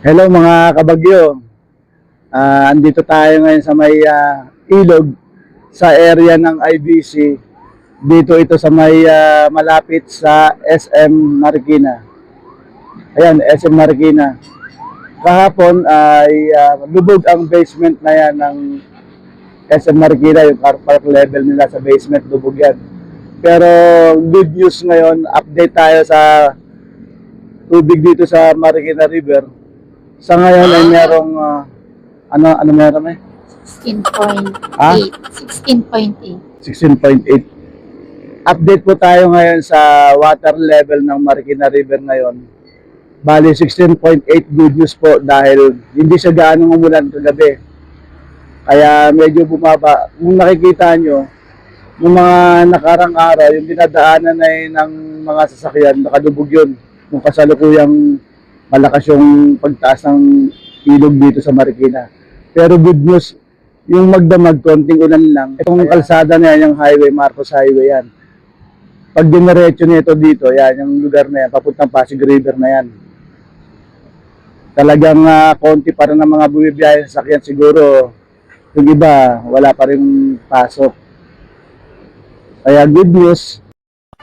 Hello mga kabagyo. Andito tayo ngayon sa may ilog sa area ng IBC. Dito ito sa may malapit sa SM Marikina. Ayan, SM Marikina. Kahapon ay lubog ang basement na yan ng SM Marikina, yung car park level nila sa basement, lubog yan. Pero good news ngayon, update tayo sa tubig dito sa Marikina River. Sa ngayon ay merong ano meron eh? 16.8. 16.8. 16.8. Update po tayo ngayon sa water level ng Marikina River ngayon. Bali 16.8, good news po dahil hindi siya gaano umulan kagabi. Kaya medyo bumaba. Kung nakikita nyo, yung mga nakarang araw, yung dinadaanan ay ng mga sasakyan, nakadubog yun. Yung kasalukuyang malakas yung pagtaas ng ilog dito sa Marikina. Pero good news, yung magdamag, konting ulan lang. Itong kalsada na yan, yung highway, Marcos Highway yan. Pag diniretso nito dito, yan, yung lugar na yan, papuntang Pasig River na yan. Talagang konti pa rin ng mga bumibiyahe sa sakyan siguro. Yung iba, wala pa rin pasok. Kaya good news.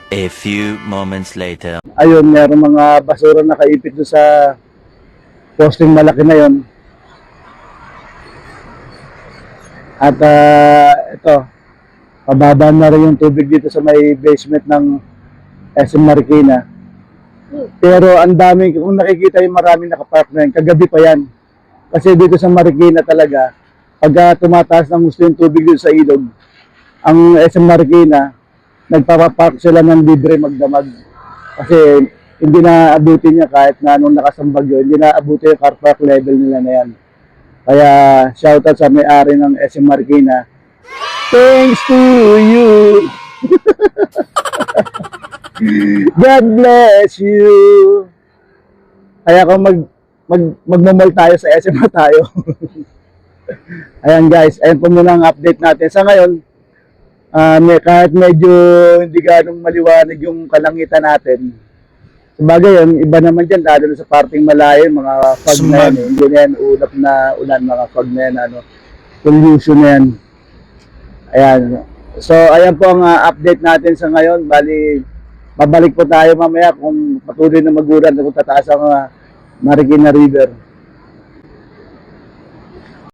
A few moments later. Ayun, meron mga basura nakaipit doon sa posting malaki na yon. At ito, pababa na rin yung tubig dito sa may basement ng SM Marikina. Pero ang dami, kung nakikita yung maraming nakapark na yan, kagabi pa yan. Kasi dito sa Marikina talaga, pag tumataas ng gusto yung tubig dito sa ilog, ang SM Marikina, nagpapapark sila ng libre magdamag. Kasi hindi na abutin niya kahit na anong nakasambagyo, hindi na abutin yung car park level nila na yan. Kaya shoutout sa may-ari ng SM Marikina. Thanks to you. God bless you. Kaya kung magmamall tayo sa SM na tayo. Ayan guys, ayan po muna ang update natin. Sa ngayon, kahit medyo hindi ganong maliwanag yung kalangitan natin. Sabagay yun, iba naman dyan, lalo sa parting malayo, mga fog na yan. Hindi na yan, ulap na ulan, mga fog na yan, pollution na yan. Ayan. So, ayan po ang update natin sa ngayon. Bali, babalik po tayo mamaya kung patuloy na magulan kung tataas ang Marikina River.